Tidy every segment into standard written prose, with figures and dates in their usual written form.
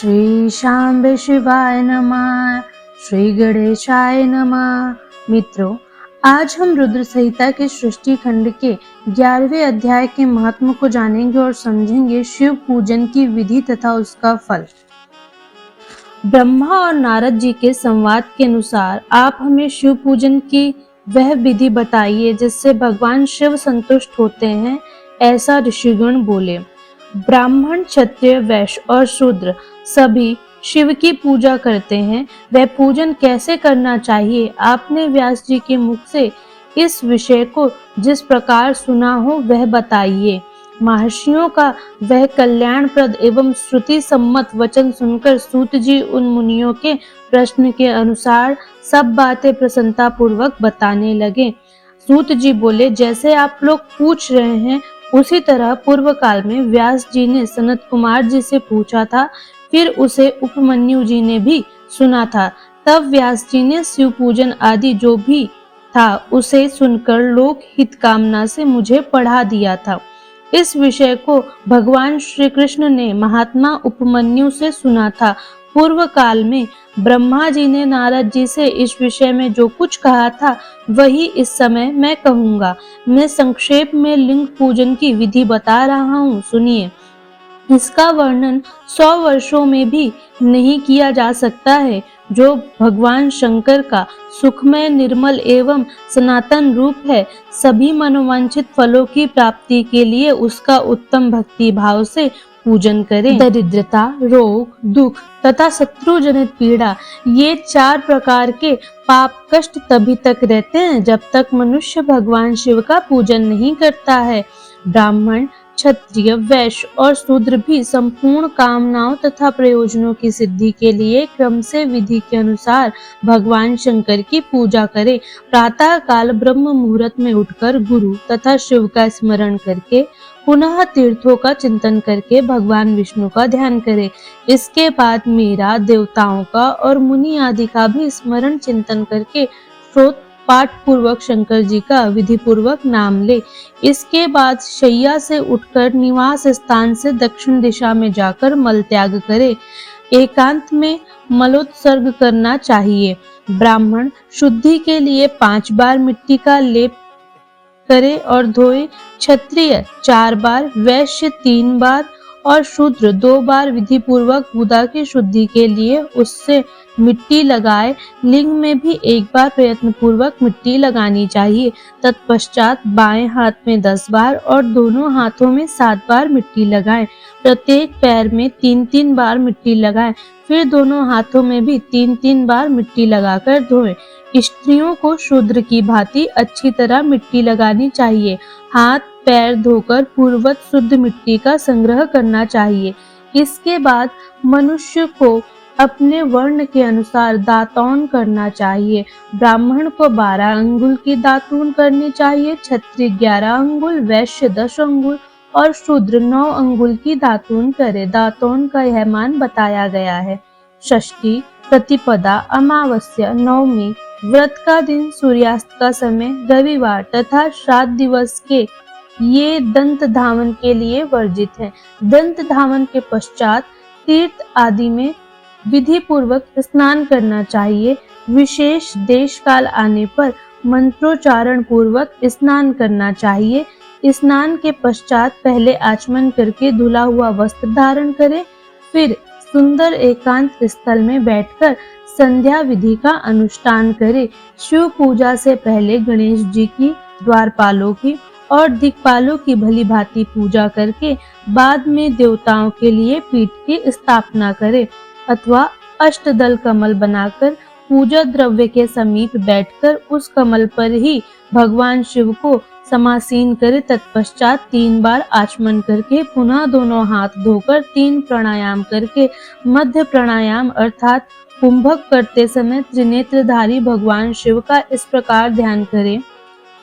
श्री शांब शिवाय नमः। श्री गणेशाय नमः। मित्रों, आज हम रुद्र संहिता के सृष्टि खंड के 11वें अध्याय के महत्व को जानेंगे और समझेंगे शिव पूजन की विधि तथा उसका फल। ब्रह्मा और नारद जी के संवाद के अनुसार आप हमें शिव पूजन की वह विधि बताइए जिससे भगवान शिव संतुष्ट होते हैं, ऐसा ऋषिगण बोले। ब्राह्मण, क्षत्रिय, वैश्य और शूद्र सभी शिव की पूजा करते हैं। वह पूजन कैसे करना चाहिए, आपने व्यास जी के मुख से इस विषय को जिस प्रकार सुना हो वह बताइए। महर्षियों का वह कल्याणप्रद एवं श्रुति सम्मत वचन सुनकर सूत जी उन मुनियों के प्रश्न के अनुसार सब बातें प्रसन्नता पूर्वक बताने लगे। सूत जी बोले, जैसे आप लोग पूछ रहे हैं उसी तरह पूर्व काल में व्यास जी ने सनत कुमार जी से पूछा था, फिर उसे उपमन्यु जी ने भी सुना था। तब व्यास जी ने शिव पूजन आदि जो भी था उसे सुनकर लोक हित कामना से मुझे पढ़ा दिया था। इस विषय को भगवान श्री कृष्ण ने महात्मा उपमन्यु से सुना था। पूर्व काल में ब्रह्मा जी ने नारद जी से इस विषय में जो कुछ कहा था वही इस समय मैं कहूँगा। मैं संक्षेप में लिंग पूजन की विधि बता रहा हूँ, सुनिए। इसका वर्णन 100 वर्षों में भी नहीं किया जा सकता है। जो भगवान शंकर का सुखमय, निर्मल एवं सनातन रूप है, सभी मनोवांछित फलों की प्राप्ति के लिए उसका उत्तम भक्ति भाव से पूजन करें। दरिद्रता, रोग, दुख तथा शत्रु जनित पीड़ा, ये 4 प्रकार के पाप कष्ट तभी तक रहते हैं जब तक मनुष्य भगवान शिव का पूजन नहीं करता है। ब्राह्मण, क्षत्रिय, वैश्य और शूद्र भी संपूर्ण कामनाओं तथा प्रयोजनों की सिद्धि के लिए क्रम से विधि के अनुसार भगवान शंकर की पूजा करें। प्रातः काल ब्रह्म मुहूर्त में उठकर गुरु तथा शिव का स्मरण करके पुनः तीर्थों का चिंतन करके भगवान विष्णु का ध्यान करें। इसके बाद मेरा, देवताओं का और मुनि आदि का भी स्मरण चिंतन करके श्रोत पाठ पूर्वक शंकर जी का विधि पूर्वक नाम ले। इसके बाद शैया से उठकर निवास स्थान से दक्षिण दिशा में जाकर मल त्याग करे। एकांत में मलोत्सर्ग करना चाहिए। ब्राह्मण शुद्धि के लिए 5 बार मिट्टी का लेप करे और धोए। क्षत्रिय 4 बार, वैश्य 3 बार और शूद्र 2 बार विधि पूर्वक बुधा की शुद्धि के लिए उससे मिट्टी लगाए। लिंग में भी 1 बार प्रयत्न पूर्वक मिट्टी लगानी चाहिए। तत्पश्चात बाएं हाथ में 10 बार और दोनों हाथों में 7 बार मिट्टी लगाएं। प्रत्येक पैर में 3-3 बार मिट्टी लगाएं। फिर दोनों हाथों में भी 3-3 बार मिट्टी लगाकर धोएं। स्त्रियों को शूद्र की भांति अच्छी तरह मिट्टी लगानी चाहिए। हाथ पैर धोकर पूर्ववत शुद्ध मिट्टी का संग्रह करना चाहिए। इसके बाद मनुष्य को अपने वर्ण के अनुसार दातून करना चाहिए। ब्राह्मण को 12 अंगुल की दातून करनी चाहिए, क्षत्रिय 11 अंगुल, वैश्य 10 अंगुल और शूद्र 9 अंगुल की दातून करे। दातून का यह मान बताया गया है। षष्ठी, प्रतिपदा, अमावस्या, नवमी, व्रत का दिन, सूर्यास्त का समय, रविवार तथा श्राद्ध दिवस के ये दंत धावन के लिए वर्जित है। दंत धावन के पश्चात तीर्थ आदि में विधि पूर्वक स्नान करना चाहिए। विशेष देश काल आने पर मंत्रोच्चारण पूर्वक स्नान करना चाहिए। स्नान के पश्चात पहले आचमन करके धुला हुआ वस्त्र धारण करें। फिर सुंदर एकांत स्थल में बैठकर संध्या विधि का अनुष्ठान करें। शिव पूजा से पहले गणेश जी की, द्वारपालों की और दिक्पालों की भली भांति पूजा करके बाद में देवताओं के लिए पीठ की स्थापना करें अथवा अष्टदल कमल बनाकर पूजा द्रव्य के समीप बैठकर उस कमल पर ही भगवान शिव को समासीन करे। तत्पश्चात 3 बार आचमन करके पुनः दोनों हाथ धोकर 3 प्राणायाम करके मध्य प्राणायाम अर्थात कुंभक करते समय त्रिनेत्रधारी भगवान शिव का इस प्रकार ध्यान करें।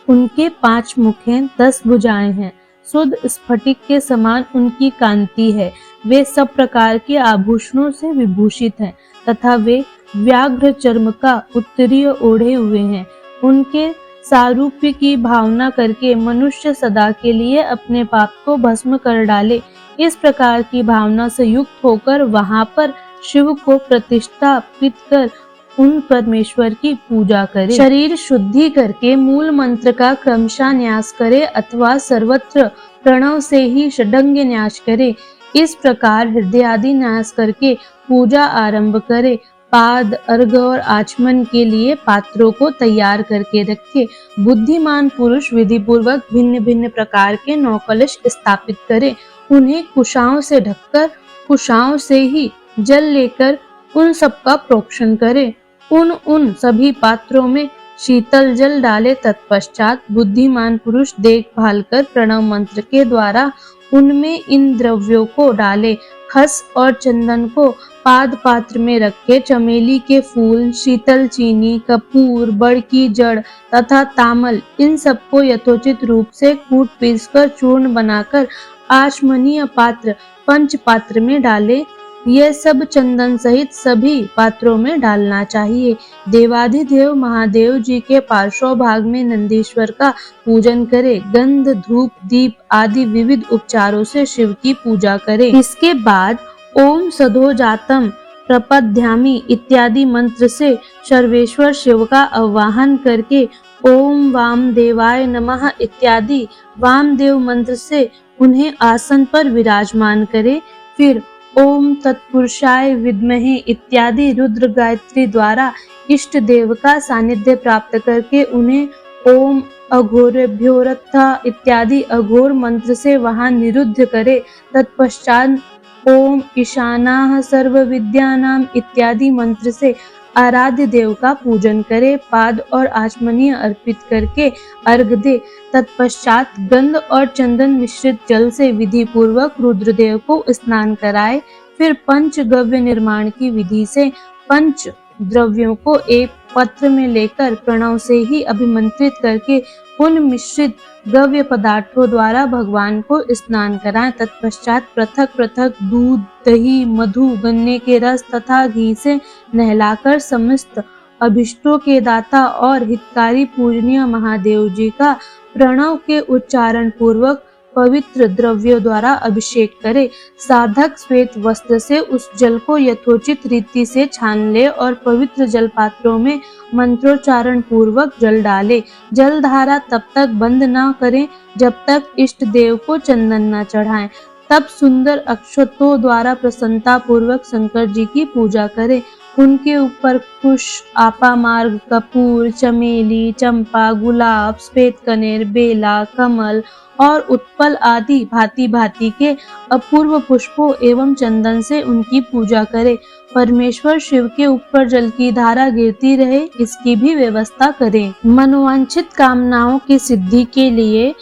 उनके 5 मुख हैं, 10 भुजाएं हैं, शुद्ध स्फटिक के समान उनकी कांति है। वे सब प्रकार के आभूषणों से विभूषित हैं तथा वे व्याघ्र चर्म का उत्तरीय ओढ़े हुए हैं। उनके सारूप्य की भावना करके मनुष्य सदा के लिए अपने पाप को भस्म कर डाले। इस प्रकार की भावना से युक्त होकर वहां पर शिव को प्रतिष्ठापित कर उन परमेश्वर की पूजा करे। शरीर शुद्धि करके मूल मंत्र का क्रमशः न्यास करे अथवा सर्वत्र प्रणव से ही षडंग न्यास करे। इस प्रकार हृदय आदि न्यास करके पूजा आरंभ करे। पाद, अर्घ और आचमन के लिए पात्रों को तैयार करके रखे। बुद्धिमान पुरुष विधि पूर्वक भिन्न भिन्न प्रकार के 9 कलश स्थापित करे। उन्हें कुशाओं से ढककर कुशाओं से ही जल लेकर उन सबका प्रोक्षण करे। उन सभी पात्रों में शीतल जल डाले। तत्पश्चात बुद्धिमान पुरुष देखभाल कर प्रणव मंत्र के द्वारा उनमें इन द्रव्यों को डाले। खस और चंदन को पाद पात्र में रखे। चमेली के फूल, शीतल चीनी, कपूर, बड़ की जड़ तथा तामल इन सबको यथोचित रूप से कूट पीसकर चूर्ण बनाकर आचमनीय पात्र पंच पात्र में डाले। यह सब चंदन सहित सभी पात्रों में डालना चाहिए। देवाधिदेव महादेव जी के पार्श्व भाग में नंदीश्वर का पूजन करे। गंध, धूप, दीप आदि विविध उपचारों से शिव की पूजा करे। इसके बाद ओम सदोजातम प्रपद्यामि इत्यादि मंत्र से सर्वेश्वर शिव का आवाहन करके ओम वामदेवाय नमः इत्यादि वामदेव मंत्र से उन्हें आसन पर विराजमान करे। फिर ओम तत्पुरुषाय विद्महे इत्यादि रुद्र गायत्री द्वारा इष्ट देव का सानिध्य प्राप्त करके उन्हें ओम अघोरेभ्योरथा इत्यादि अघोर मंत्र से वहां निरुद्ध करे। तत्पश्चात ओम ईशानाः सर्व विद्यानाम इत्यादि मंत्र से आराध्य देव का पूजन करे। पाद और आचमनीय अर्पित करके अर्घ दे। तत्पश्चात गंध और चंदन मिश्रित जल से विधि पूर्वक रुद्रदेव को स्नान कराए। फिर पंच गव्य निर्माण की विधि से पंच द्रव्यों को एक पत्र में लेकर प्रणव से ही अभिमंत्रित करके उन मिश्रित गव्य पदार्थों द्वारा भगवान को स्नान कराएं। तत्पश्चात पृथक पृथक दूध, दही, मधु, गन्ने के रस तथा घी से नहलाकर समस्त अभिष्टों के दाता और हितकारी पूजनीय महादेव जी का प्रणव के उच्चारण पूर्वक पवित्र द्रव्यों द्वारा अभिषेक करे। साधक श्वेत वस्त्र से उस जल को यथोचित रीति से छान ले और पवित्र जल पात्रों में मंत्रोच्चारण पूर्वक जल डाले। जल धारा तब तक बंद न करें जब तक इष्ट देव को चंदन न चढ़ाएं। तब सुंदर अक्षतों द्वारा प्रसन्नता पूर्वक शंकर जी की पूजा करें। उनके ऊपर कुश, आपामार्ग, कपूर, चमेली, चंपा, गुलाब, श्वेत कनेर, बेला, कमल और उत्पल आदि भांति भांति के अपूर्व पुष्पों एवं चंदन से उनकी पूजा करें। परमेश्वर शिव के ऊपर जल की धारा गिरती रहे, इसकी भी व्यवस्था करें। मनोवांछित कामनाओं की सिद्धि के लिए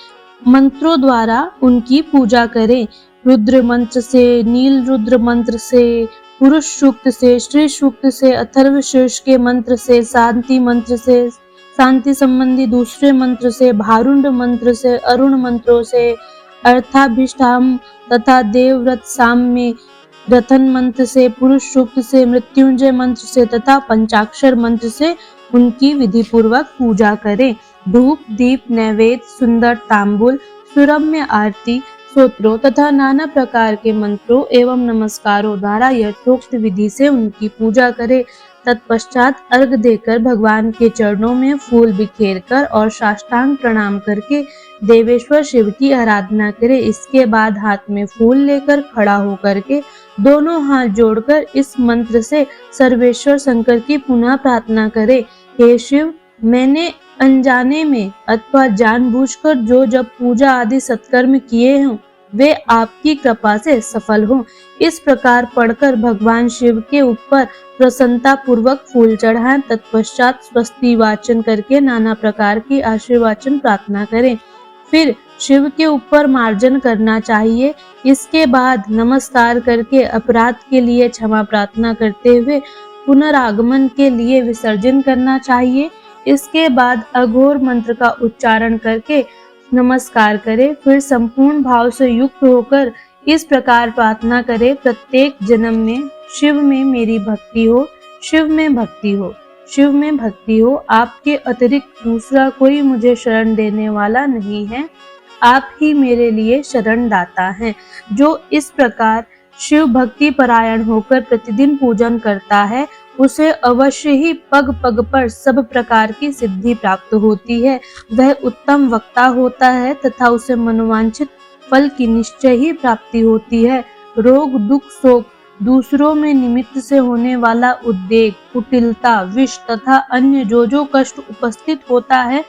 मंत्रों द्वारा उनकी पूजा करें। रुद्र मंत्र से, नील रुद्र मंत्र से, पुरुष सूक्त से, श्री सूक्त से, अथर्वशीर्ष के मंत्र से, शांति मंत्र से, शांति संबंधी दूसरे मंत्र से, भारुंड मंत्र से, अरुण मंत्रों से, अर्थाभिष्टाम तथा देवव्रत साम में रतन मंत्र से, पुरुष सूक्त से, मृत्युंजय मंत्र से तथा पंचाक्षर मंत्र से उनकी विधि पूर्वक पूजा करें। धूप, दीप, नैवेद्य, सुंदर तांबूल, सुरम्य आरती, स्तोत्रों तथा नाना प्रकार के मंत्रों एवं नमस्कारों द्वारा यथोक्त विधि से उनकी पूजा करें। तत्पश्चात अर्घ देकर भगवान के चरणों में फूल बिखेर कर और साष्टांग प्रणाम करके देवेश्वर शिव की आराधना करें। इसके बाद हाथ में फूल लेकर खड़ा होकर के दोनों हाथ जोड़कर इस मंत्र से सर्वेश्वर शंकर की पुनः प्रार्थना करें। हे शिव, मैंने अनजाने में अथवा जानबूझकर जो जब पूजा आदि सत्कर्म किए हों वे आपकी कृपा से सफल हों। इस प्रकार पढ़कर भगवान शिव के ऊपर प्रसन्नता पूर्वक फूल चढ़ाएं। तत्पश्चात स्वस्ति वाचन करके नाना प्रकार की आशीर्वाचन प्रार्थना करें। फिर शिव के ऊपर मार्जन करना चाहिए। इसके बाद नमस्कार करके अपराध के लिए क्षमा प्रार्थना करते हुए पुनरागमन के लिए विसर्जन करना चाहिए। इसके बाद अघोर मंत्र का उच्चारण करके नमस्कार करें। फिर संपूर्ण भाव से युक्त होकर इस प्रकार प्रार्थना करें, प्रत्येक जन्म में शिव में मेरी भक्ति हो, शिव में भक्ति हो, शिव में भक्ति हो। आपके अतिरिक्त दूसरा कोई मुझे शरण देने वाला नहीं है, आप ही मेरे लिए शरण दाता हैं। जो इस प्रकार शिव भक्ति परायण होकर प्रतिदिन पूजन करता है, उसे अवश्य ही पग पग पर सब प्रकार की सिद्धि प्राप्त होती है। वह उत्तम वक्ता होता है तथा उसे मनोवांछित फल की निश्चय ही प्राप्ति होती है। रोग, दुख, शोक, दूसरों में निमित्त से होने वाला उद्वेग, कुटिलता, विष तथा अन्य जो कष्ट उपस्थित होता है,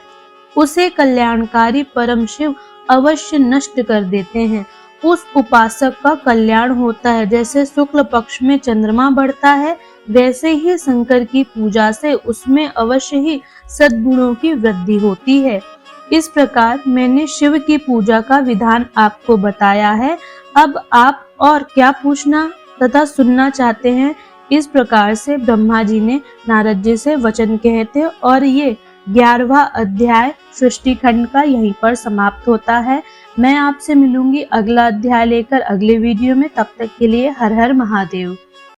उसे कल्याणकारी परम शिव अवश्य नष्ट कर देते हैं। उस उपासक का कल्याण होता है। जैसे शुक्ल पक्ष में चंद्रमा बढ़ता है, वैसे ही शंकर की पूजा से उसमें अवश्य ही सद्गुणों की वृद्धि होती है। इस प्रकार मैंने शिव की पूजा का विधान आपको बताया है। अब आप और क्या पूछना तथा सुनना चाहते हैं? इस प्रकार से ब्रह्मा जी ने नारद जी से वचन कहे थे और ये 11वां अध्याय सृष्टि खंड का यहीं पर समाप्त होता है। मैं आपसे मिलूंगी अगला अध्याय लेकर अगले वीडियो में। तब तक के लिए हर हर महादेव।